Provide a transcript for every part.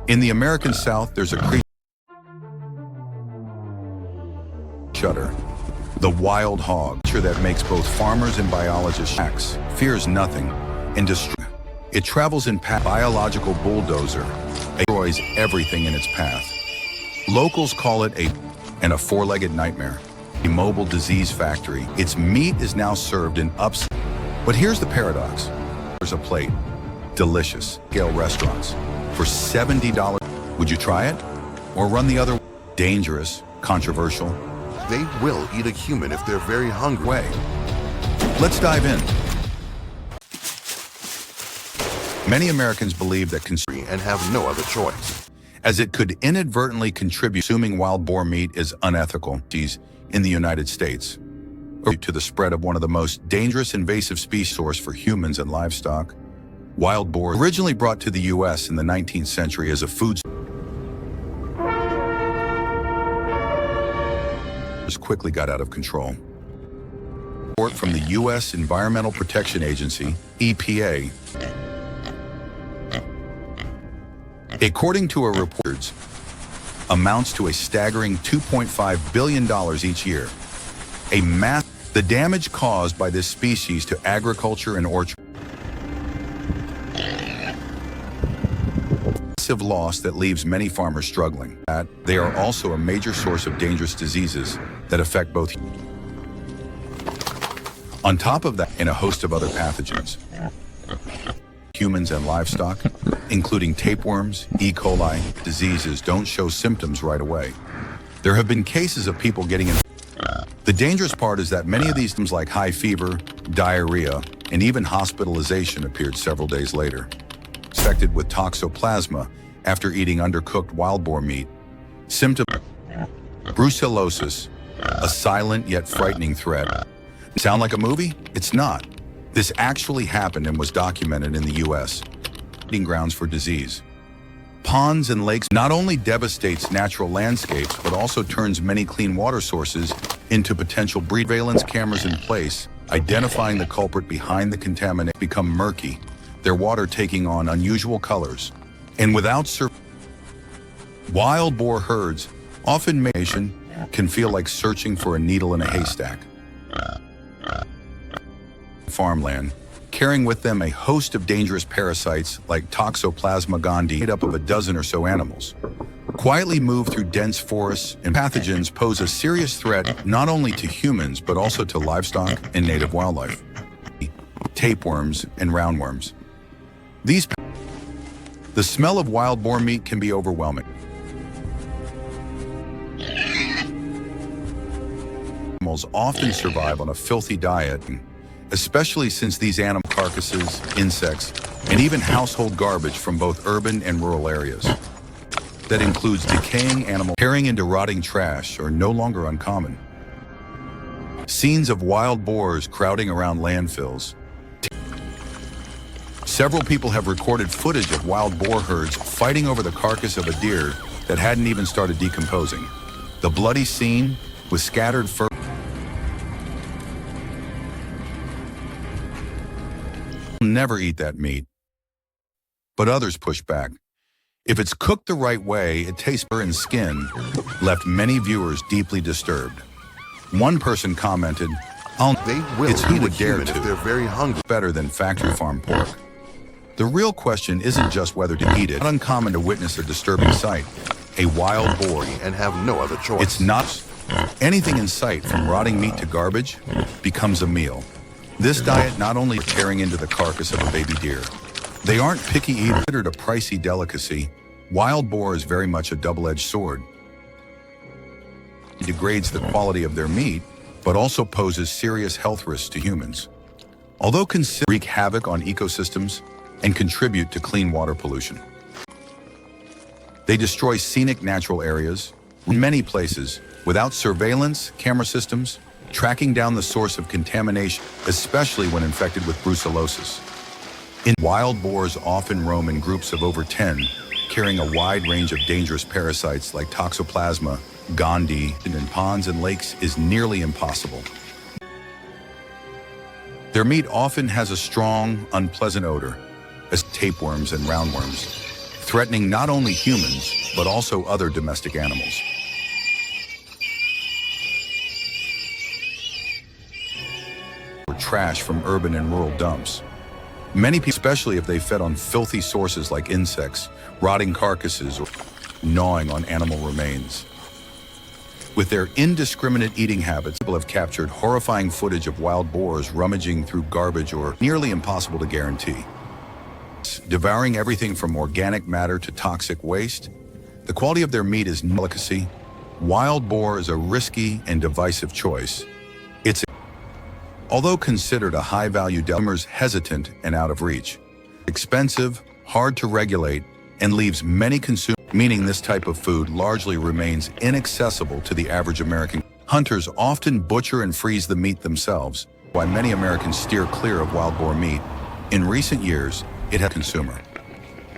In the American South, there's a creature shudder. The wild hog, that makes both farmers and biologists shacks, fears nothing and destroys. It travels in biological bulldozer, destroys everything in its path. Locals call it a four-legged nightmare, a mobile disease factory. Its meat is now served in ups. But here's the paradox. There's a plate, delicious, scale restaurants. For $70, would you try it? Or run the other dangerous, controversial? They will eat a human if they're very hungry. Way. Let's dive in. Many Americans believe that and have no other choice, as it could inadvertently contribute. Consuming wild boar meat is unethical in the United States, to the spread of one of the most dangerous invasive species source for humans and livestock. Wild boar, originally brought to the U.S. in the 19th century as a food source, quickly got out of control. Report from the U.S. Environmental Protection Agency, EPA, according to a report, amounts to a staggering $2.5 billion each year. The damage caused by this species to agriculture and orchard. Massive loss that leaves many farmers struggling. They are also a major source of dangerous diseases that affect both. On top of that, in a host of other pathogens, humans and livestock, including tapeworms, E. coli, diseases don't show symptoms right away. There have been cases of people getting in. The dangerous part is that many of these symptoms like high fever, diarrhea, and even hospitalization appeared several days later. Infected with toxoplasma after eating undercooked wild boar meat. Symptoms: brucellosis, a silent yet frightening threat. Sound like a movie? It's not. This actually happened and was documented in the U.S. Grounds for disease. Ponds and lakes not only devastates natural landscapes, but also turns many clean water sources into potential breed. Surveillance cameras in place, identifying the culprit behind the contamination, become murky, their water taking on unusual colors. And without wild boar herds, often can feel like searching for a needle in a haystack. Farmland, carrying with them a host of dangerous parasites like Toxoplasma gondii, made up of a dozen or so animals. Quietly move through dense forests, and pathogens pose a serious threat not only to humans but also to livestock and native wildlife. Tapeworms and roundworms. The smell of wild boar meat can be overwhelming. Animals often survive on a filthy diet, especially since these animal carcasses, insects, and even household garbage from both urban and rural areas. That includes decaying animals. Tearing into rotting trash are no longer uncommon. Scenes of wild boars crowding around landfills. Several people have recorded footage of wild boar herds fighting over the carcass of a deer that hadn't even started decomposing. The bloody scene with scattered fur. Never eat that meat. But others push back. If it's cooked the right way, it tastes better and skin, left many viewers deeply disturbed. One person commented, They will it's who eat would a dare human to. if they're very hungry. Better than factory farm pork. The real question isn't just whether to eat it. It's not uncommon to witness a disturbing sight. A wild boar. And have no other choice. It's not. Anything in sight, from rotting meat to garbage, becomes a meal. This diet not only tearing into the carcass of a baby deer. They aren't picky eaters. Considered a pricey delicacy, wild boar is very much a double-edged sword. It degrades the quality of their meat, but also poses serious health risks to humans. Although considered wreak havoc on ecosystems and contribute to clean water pollution. They destroy scenic natural areas in many places without surveillance camera systems, tracking down the source of contamination, especially when infected with brucellosis. Wild boars often roam in groups of over 10, carrying a wide range of dangerous parasites like Toxoplasma gondii, and in ponds and lakes is nearly impossible. Their meat often has a strong, unpleasant odor, as tapeworms and roundworms. threatening not only humans, but also other domestic animals. Or trash from urban and rural dumps. Many people, especially if they fed on filthy sources like insects, rotting carcasses, or gnawing on animal remains. With their indiscriminate eating habits, people have captured horrifying footage of wild boars rummaging through garbage or nearly impossible to guarantee. Devouring everything from organic matter to toxic waste, the quality of their meat is no delicacy. Wild boar is a risky and divisive choice. Although considered a high-value consumers hesitant and out of reach. Expensive, hard to regulate, and leaves many consumers, meaning this type of food largely remains inaccessible to the average American. Hunters often butcher and freeze the meat themselves, while many Americans steer clear of wild boar meat. In recent years, it has consumer.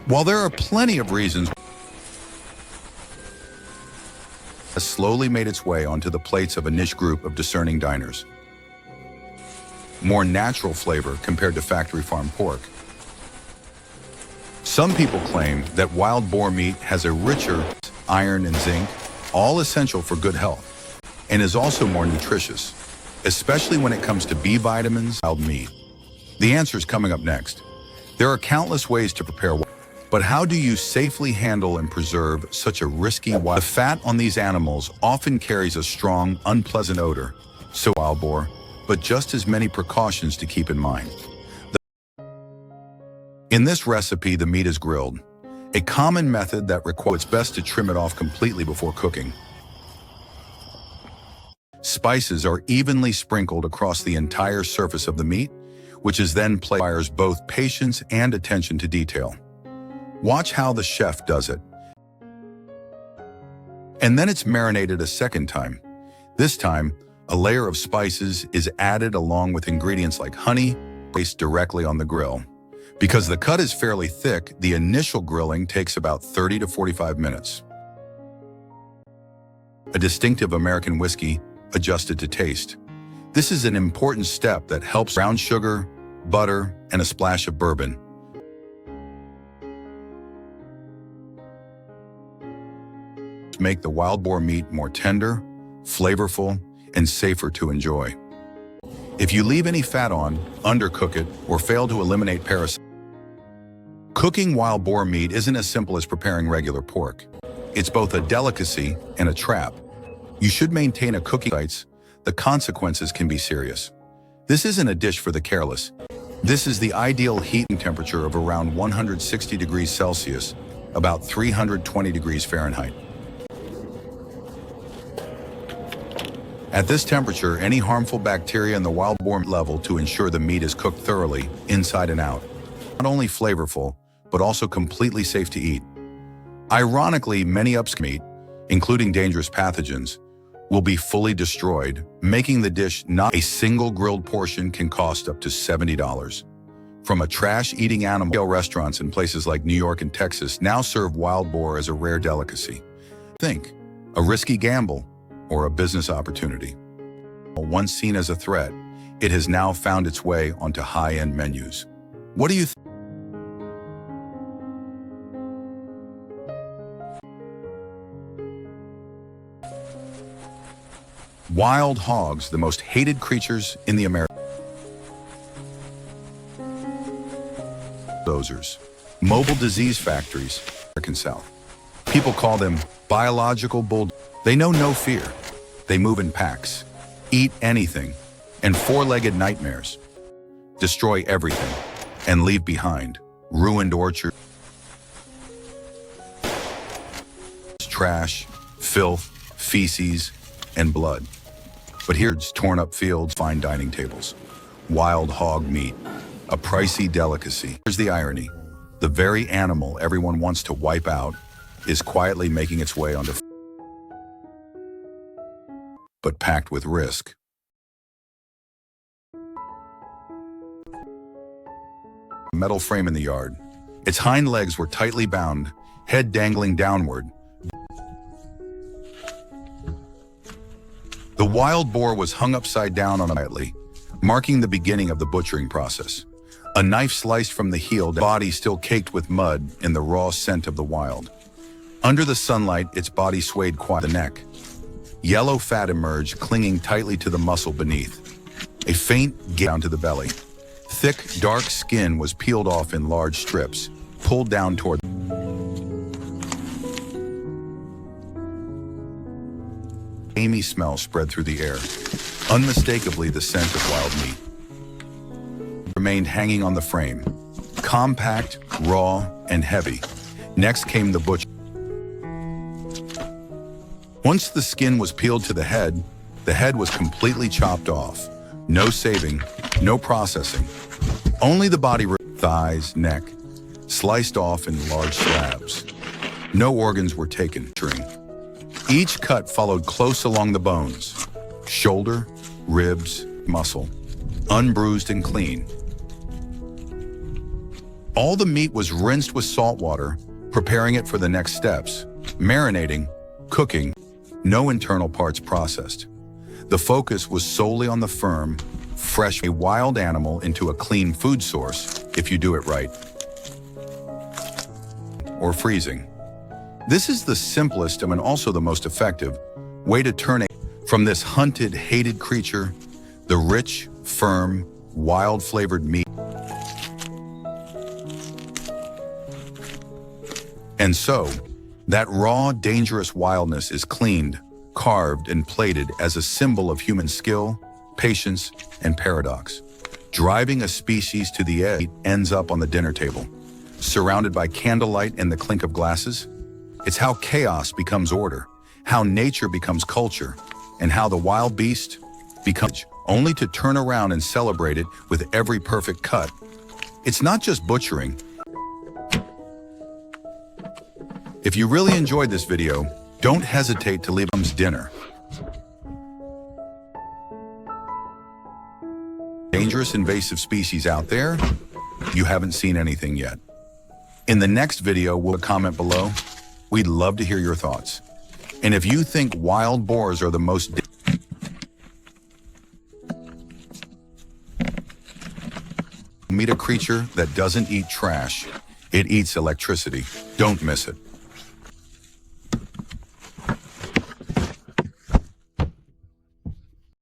While there are plenty of reasons, has slowly made its way onto the plates of a niche group of discerning diners. More natural flavor compared to factory farm pork. Some people claim that wild boar meat has a richer iron and zinc, all essential for good health, and is also more nutritious, especially when it comes to B vitamins, wild meat. The answer is coming up next. There are countless ways to prepare, but how do you safely handle and preserve such a risky wild? The fat on these animals often carries a strong, unpleasant odor, so wild boar, but just as many precautions to keep in mind. In this recipe, the meat is grilled, a common method that requires it's best to trim it off completely before cooking. Spices are evenly sprinkled across the entire surface of the meat, which is then requires both patience and attention to detail. Watch how the chef does it. And then it's marinated a second time. This time, a layer of spices is added along with ingredients like honey, placed directly on the grill. Because the cut is fairly thick, the initial grilling takes about 30 to 45 minutes. A distinctive American whiskey adjusted to taste. This is an important step that helps brown sugar, butter, and a splash of bourbon. Make the wild boar meat more tender, flavorful, and safer to enjoy. If you leave any fat on, undercook it, or fail to eliminate parasites. Cooking wild boar meat isn't as simple as preparing regular pork. It's both a delicacy and a trap. You should maintain a cooking sites. The consequences can be serious. This isn't a dish for the careless. This is the ideal heat and temperature of around 160 degrees Celsius, about 320 degrees Fahrenheit. At this temperature, any harmful bacteria in the wild boar level to ensure the meat is cooked thoroughly, inside and out. Not only flavorful, but also completely safe to eat. Ironically, many meat, including dangerous pathogens, will be fully destroyed, making the dish not a single grilled portion can cost up to $70. From a trash-eating animal, restaurants in places like New York and Texas now serve wild boar as a rare delicacy. Think, a risky gamble or a business opportunity. Once seen as a threat, it has now found its way onto high-end menus. What do you think? Wild hogs, the most hated creatures in the Americas. Dozers, mobile disease factories, American South. People call them biological bulldogs. They know no fear. They move in packs, eat anything, and four-legged nightmares. Destroy everything and leave behind ruined orchards, trash, filth, feces, and blood. But here's torn up fields, fine dining tables. Wild hog meat, a pricey delicacy. Here's the irony. The very animal everyone wants to wipe out is quietly making its way onto, but packed with risk. A metal frame in the yard. Its hind legs were tightly bound, head dangling downward. The wild boar was hung upside down on a tightly, marking the beginning of the butchering process. A knife sliced from the heel, body still caked with mud in the raw scent of the wild. Under the sunlight, its body swayed quietly. The neck. Yellow fat emerged, clinging tightly to the muscle beneath. A faint down to the belly. Thick, dark skin was peeled off in large strips, pulled down toward. Amy smell spread through the air, unmistakably the scent of wild meat. Remained hanging on the frame, compact, raw, and heavy. Next came the butcher. Once the skin was peeled to the head was completely chopped off. No saving, no processing. Only the body, thighs, neck, sliced off in large slabs. No organs were taken. Each cut followed close along the bones. Shoulder, ribs, muscle, unbruised and clean. All the meat was rinsed with salt water, preparing it for the next steps. Marinating, cooking, no internal parts processed. The focus was solely on the firm, fresh, a wild animal into a clean food source, if you do it right. Or freezing. This is the simplest and also the most effective way to turn from this hunted, hated creature, the rich, firm, wild-flavored meat. And so, that raw, dangerous wildness is cleaned, carved, and plated as a symbol of human skill, patience, and paradox. Driving a species to the edge ends up on the dinner table, surrounded by candlelight and the clink of glasses. It's how chaos becomes order, how nature becomes culture, and how the wild beast becomes only to turn around and celebrate it with every perfect cut. It's not just butchering. If you really enjoyed this video, don't hesitate to leave dinner. Dangerous invasive species out there, you haven't seen anything yet. In the next video, we'll comment below. We'd love to hear your thoughts. And if you think wild boars are the most meet a creature that doesn't eat trash, it eats electricity. Don't miss it.